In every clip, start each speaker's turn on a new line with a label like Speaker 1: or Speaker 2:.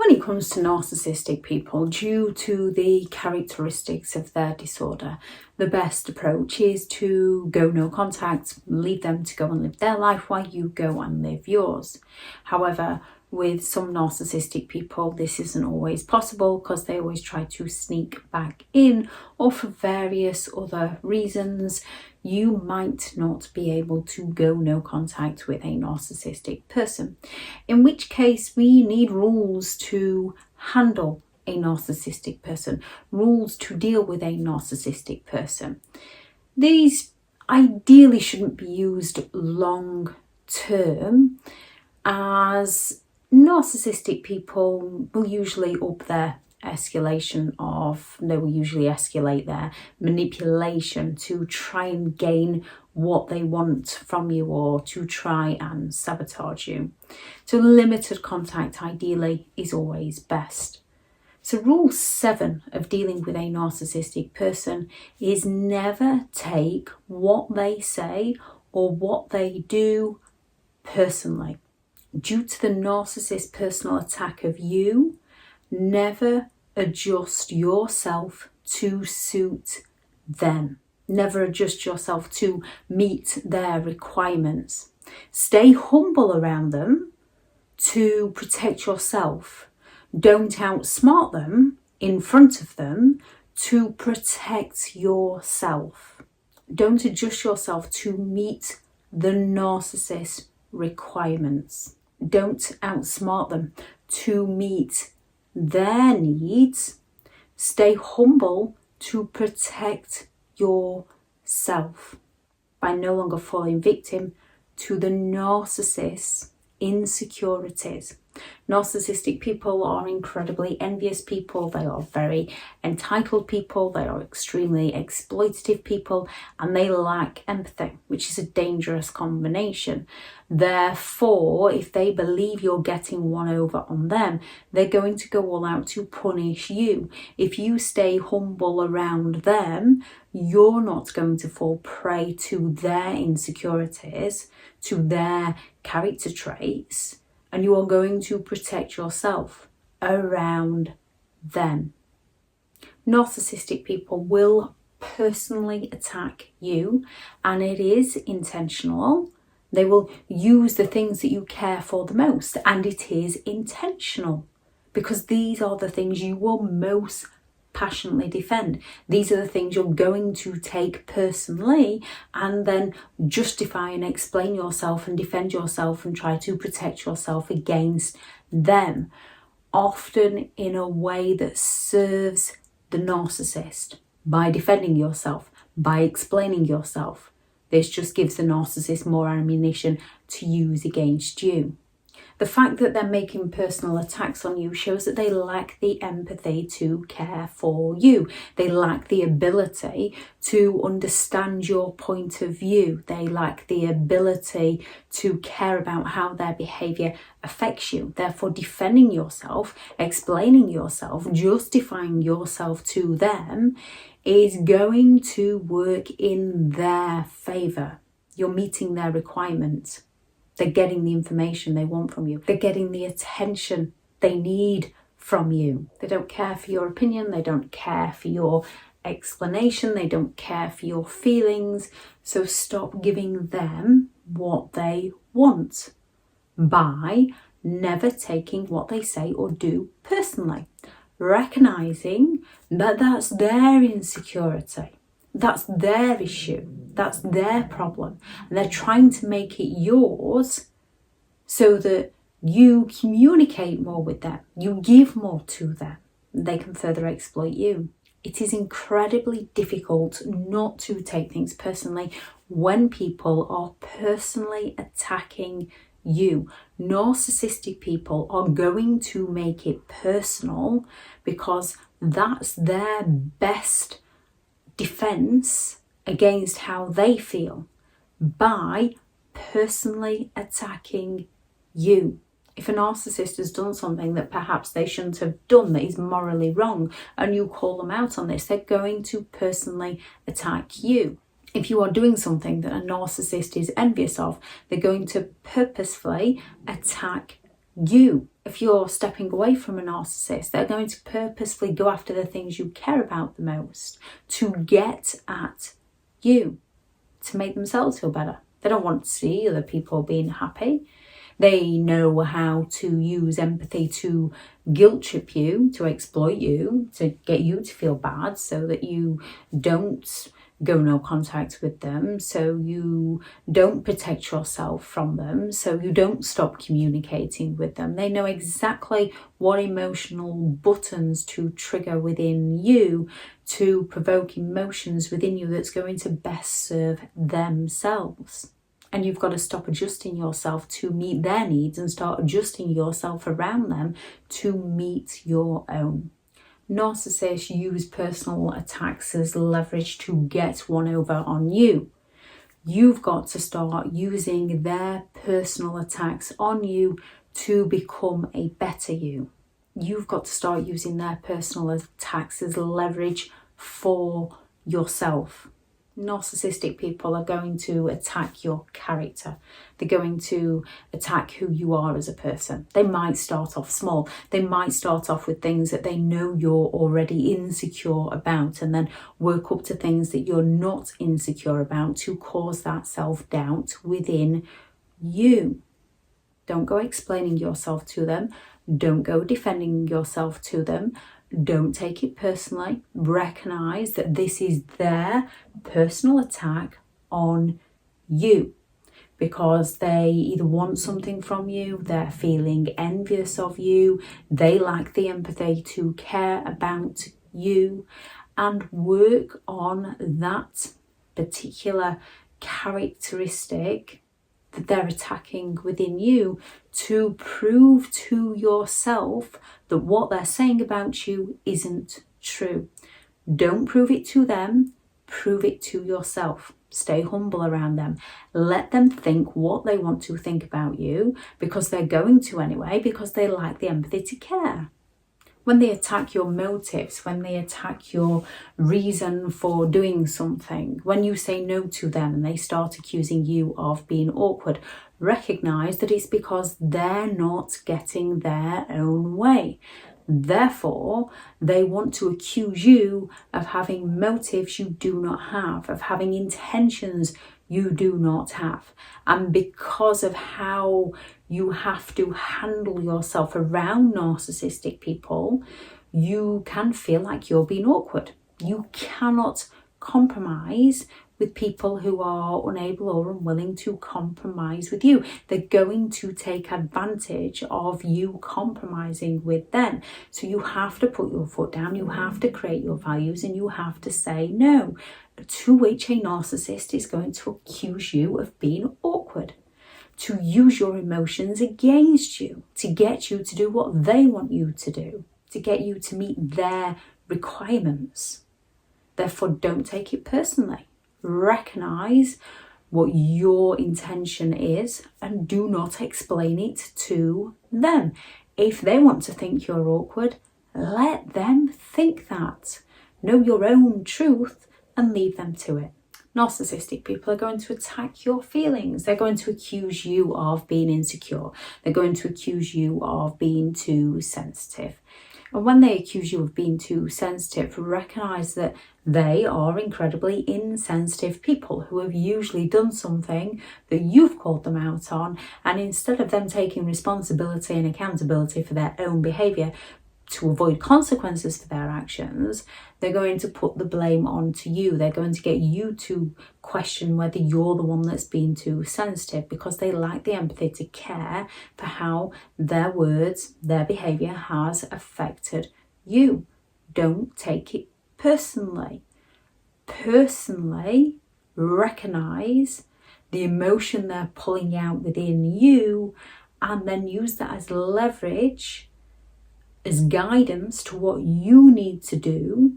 Speaker 1: When it comes to narcissistic people, due to the characteristics of their disorder, the best approach is to go no contact, leave them to go and live their life while you go and live yours. However, with some narcissistic people, this isn't always possible because they always try to sneak back in, or for various other reasons, you might not be able to go no contact with a narcissistic person. In which case, we need rules to handle a narcissistic person, rules to deal with a narcissistic person. These ideally shouldn't be used long term, as narcissistic people will usually up their they will usually escalate their manipulation to try and gain what they want from you, or to try and sabotage you. So limited contact ideally is always best. So rule 7 of dealing with a narcissistic person is never take what they say or what they do personally. Due to the narcissist's personal attack of you, never adjust yourself to suit them. Never adjust yourself to meet their requirements. Stay humble around them to protect yourself. Don't outsmart them in front of them to protect yourself. Don't adjust yourself to meet the narcissist's requirements. Don't outsmart them to meet their needs. Stay humble to protect yourself by no longer falling victim to the narcissist's insecurities. Narcissistic people are incredibly envious people. They are very entitled people. They are extremely exploitative people, and they lack empathy, which is a dangerous combination. Therefore, if they believe you're getting one over on them, they're going to go all out to punish you. If you stay humble around them, you're not going to fall prey to their insecurities, to their character traits, and you are going to protect yourself around them. Narcissistic people will personally attack you, and it is intentional. They will use the things that you care for the most, and it is intentional, because these are the things you will most passionately defend. These are the things you're going to take personally and then justify and explain yourself and defend yourself and try to protect yourself against them, often in a way that serves the narcissist. By defending yourself, by explaining yourself, this just gives the narcissist more ammunition to use against you. The fact that they're making personal attacks on you shows that they lack the empathy to care for you. They lack the ability to understand your point of view. They lack the ability to care about how their behaviour affects you. Therefore, defending yourself, explaining yourself, justifying yourself to them is going to work in their favour. You're meeting their requirements. They're getting the information they want from you. They're getting the attention they need from you. They don't care for your opinion. They don't care for your explanation. They don't care for your feelings. So stop giving them what they want by never taking what they say or do personally. Recognizing that that's their insecurity. That's their issue. That's their problem. And they're trying to make it yours so that you communicate more with them. You give more to them. They can further exploit you. It is incredibly difficult not to take things personally when people are personally attacking you. Narcissistic people are going to make it personal because that's their best defense against how they feel, by personally attacking you. If a narcissist has done something that perhaps they shouldn't have done, that is morally wrong, and you call them out on this, they're going to personally attack you. If you are doing something that a narcissist is envious of, they're going to purposefully attack You, if you're stepping away from a narcissist, they're going to purposefully go after the things you care about the most to get at you, to make themselves feel better. They don't want to see other people being happy. They know how to use empathy to guilt trip you, to exploit you, to get you to feel bad so that you don't go no contact with them, so you don't protect yourself from them, so you don't stop communicating with them. They know exactly what emotional buttons to trigger within you to provoke emotions within you that's going to best serve themselves. And you've got to stop adjusting yourself to meet their needs and start adjusting yourself around them to meet your own. Narcissists use personal attacks as leverage to get one over on you. You've got to start using their personal attacks on you to become a better you. You've got to start using their personal attacks as leverage for yourself. Narcissistic people are going to attack your character. They're going to attack who you are as a person. They might start off small. They might start off with things that they know you're already insecure about and then work up to things that you're not insecure about to cause that self-doubt within you. Don't go explaining yourself to them. Don't go defending yourself to them. Don't take it personally. Recognize that this is their personal attack on you because they either want something from you, they're feeling envious of you, they lack the empathy to care about you, and work on that particular characteristic that they're attacking within you to prove to yourself that what they're saying about you isn't true. Don't prove it to them, prove it to yourself. Stay humble around them. Let them think what they want to think about you because they're going to anyway, because they lack the empathy to care. When they attack your motives, when they attack your reason for doing something, when you say no to them and they start accusing you of being awkward, recognize that it's because they're not getting their own way. Therefore, they want to accuse you of having motives you do not have, of having intentions you do not have. And because of how you have to handle yourself around narcissistic people, you can feel like you're being awkward. You cannot compromise with people who are unable or unwilling to compromise with you. They're going to take advantage of you compromising with them. So you have to put your foot down, you have to create your values, and you have to say no. To which a narcissist is going to accuse you of being awkward, to use your emotions against you, to get you to do what they want you to do, to get you to meet their requirements. Therefore, don't take it personally. Recognize what your intention is and do not explain it to them. If they want to think you're awkward, let them think that. Know your own truth and leave them to it. Narcissistic people are going to attack your feelings. They're going to accuse you of being insecure. They're going to accuse you of being too sensitive. And when they accuse you of being too sensitive, recognize that they are incredibly insensitive people who have usually done something that you've called them out on. And instead of them taking responsibility and accountability for their own behaviour, to avoid consequences for their actions, they're going to put the blame onto you. They're going to get you to question whether you're the one that's being too sensitive because they lack the empathy to care for how their words, their behaviour has affected you. Don't take it personally. Personally, recognise the emotion they're pulling out within you and then use that as leverage, as guidance to what you need to do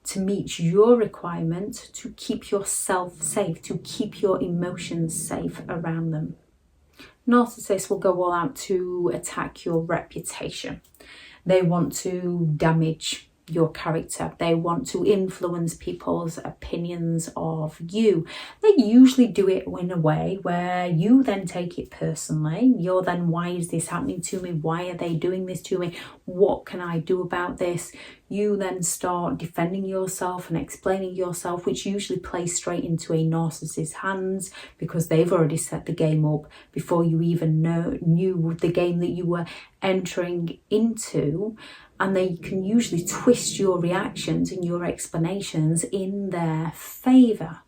Speaker 1: to meet your requirement to keep yourself safe, to keep your emotions safe around them. Narcissists will go all out to attack your reputation. They want to damage your character. They want to influence people's opinions of you. They usually do it in a way where you then take it personally. You're then, why is this happening to me? Why are they doing this to me? What can I do about this? You then start defending yourself and explaining yourself, which usually plays straight into a narcissist's hands, because they've already set the game up before you even knew the game that you were entering into. And they can usually twist your reactions and your explanations in their favour.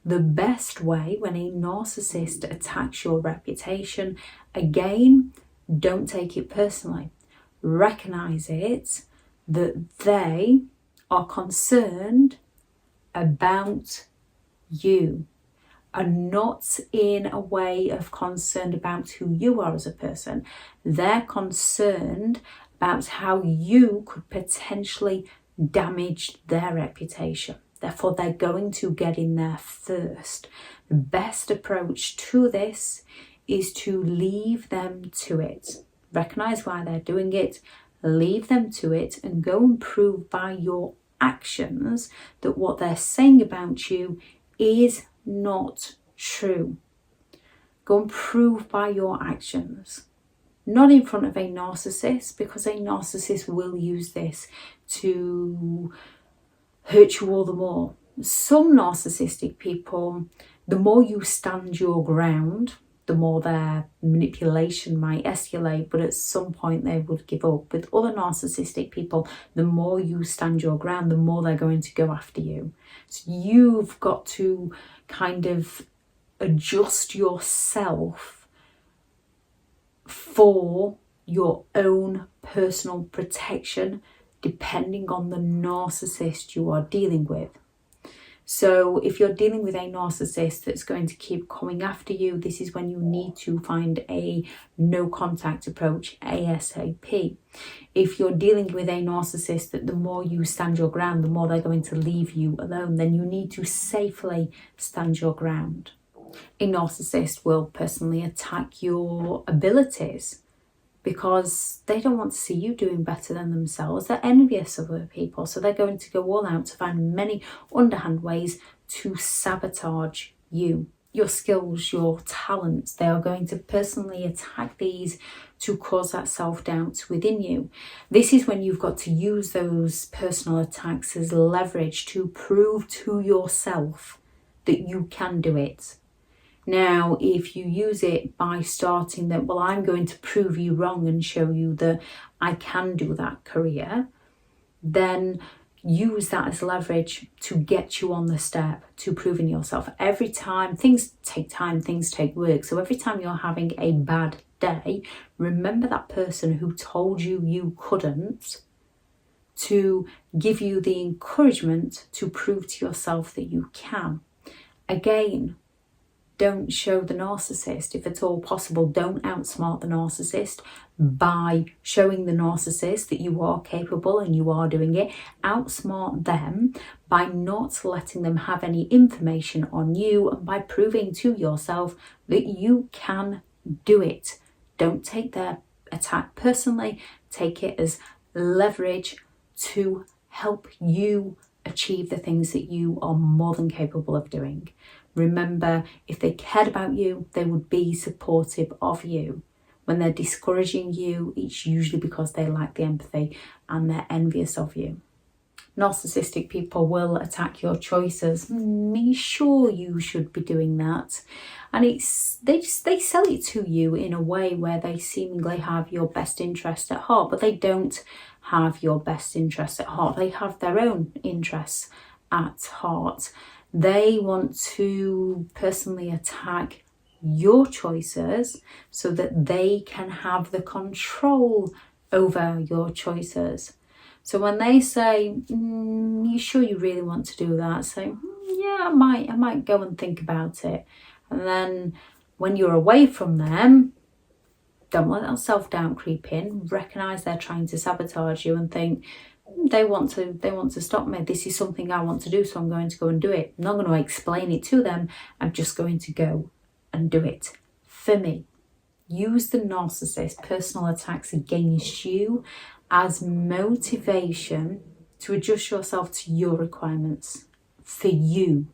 Speaker 1: The best way when a narcissist attacks your reputation, again, don't take it personally. Recognise it, that they are concerned about you, and not in a way of concerned about who you are as a person. They're concerned about how you could potentially damage their reputation. Therefore, they're going to get in there first. The best approach to this is to leave them to it. Recognise why they're doing it, leave them to it, and go and prove by your actions that what they're saying about you is not true. Go and prove by your actions. Not in front of a narcissist, because a narcissist will use this to hurt you all the more. Some narcissistic people, the more you stand your ground, the more their manipulation might escalate, but at some point they would give up. With other narcissistic people, the more you stand your ground, the more they're going to go after you. So you've got to kind of adjust yourself for your own personal protection, depending on the narcissist you are dealing with. So if you're dealing with a narcissist that's going to keep coming after you, this is when you need to find a no contact approach ASAP. If you're dealing with a narcissist that the more you stand your ground, the more they're going to leave you alone, then you need to safely stand your ground. A narcissist will personally attack your abilities because they don't want to see you doing better than themselves. They're envious of other people, so they're going to go all out to find many underhand ways to sabotage you, your skills, your talents. They are going to personally attack these to cause that self-doubt within you. This is when you've got to use those personal attacks as leverage to prove to yourself that you can do it. Now, if you use it by starting that, well, I'm going to prove you wrong and show you that I can do that career, then use that as leverage to get you on the step to proving yourself. Every time, things take time, things take work. So every time you're having a bad day, remember that person who told you you couldn't, to give you the encouragement to prove to yourself that you can. Again, don't show the narcissist. If at all possible, don't outsmart the narcissist by showing the narcissist that you are capable and you are doing it. Outsmart them by not letting them have any information on you and by proving to yourself that you can do it. Don't take their attack personally. Take it as leverage to help you achieve the things that you are more than capable of doing. Remember, if they cared about you, they would be supportive of you. When they're discouraging you, it's usually because they lack the empathy and they're envious of you. Narcissistic people will attack your choices. Are you sure you should be doing that? And they sell it to you in a way where they seemingly have your best interest at heart, but they don't have your best interest at heart. They have their own interests at heart. They want to personally attack your choices so that they can have the control over your choices. So when they say, you sure you really want to do that? Say, yeah, I might go and think about it. And then when you're away from them, don't let that self-doubt creep in. Recognise they're trying to sabotage you and think, they want to stop me. This is something I want to do, so I'm going to go and do it. I'm not going to explain it to them. I'm just going to go and do it for me. Use the narcissist personal attacks against you as motivation to adjust yourself to your requirements for you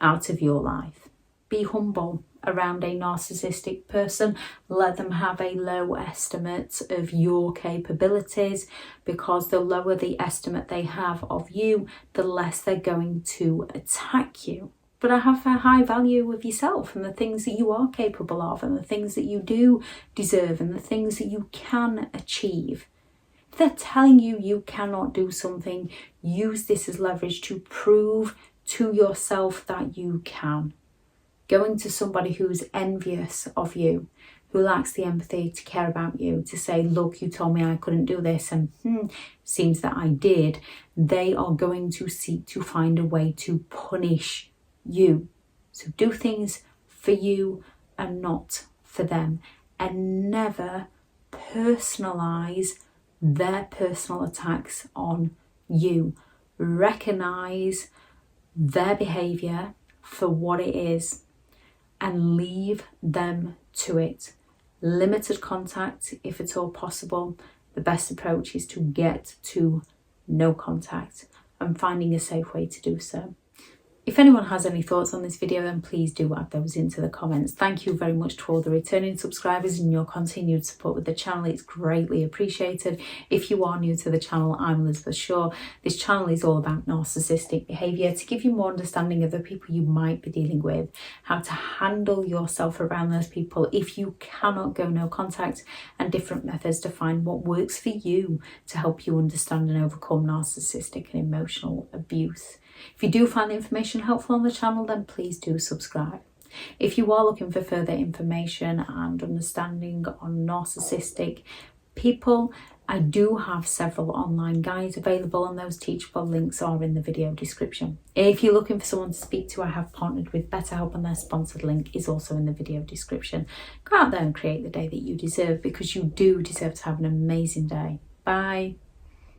Speaker 1: out of your life. Be humble around a narcissistic person. Let them have a low estimate of your capabilities, because the lower the estimate they have of you, the less they're going to attack you. But I have a high value of yourself and the things that you are capable of and the things that you do deserve and the things that you can achieve. If they're telling you you cannot do something, use this as leverage to prove to yourself that you can. Going to somebody who's envious of you, who lacks the empathy to care about you, to say, look, you told me I couldn't do this and seems that I did, they are going to seek to find a way to punish you. So do things for you and not for them, and never personalize their personal attacks on you. Recognize their behavior for what it is and leave them to it. Limited contact if at all possible. The best approach is to get to no contact and finding a safe way to do so. If anyone has any thoughts on this video, then please do add those into the comments. Thank you very much to all the returning subscribers and your continued support with the channel. It's greatly appreciated. If you are new to the channel, I'm Elizabeth Shaw. This channel is all about narcissistic behaviour, to give you more understanding of the people you might be dealing with, how to handle yourself around those people if you cannot go no contact, and different methods to find what works for you to help you understand and overcome narcissistic and emotional abuse. If you do find the information helpful on the channel, then please do subscribe. If you are looking for further information and understanding on narcissistic people, I do have several online guides available, and those teachable links are in the video description. If you're looking for someone to speak to, I have partnered with BetterHelp, and their sponsored link is also in the video description. Go out there and create the day that you deserve, because you do deserve to have an amazing day. Bye.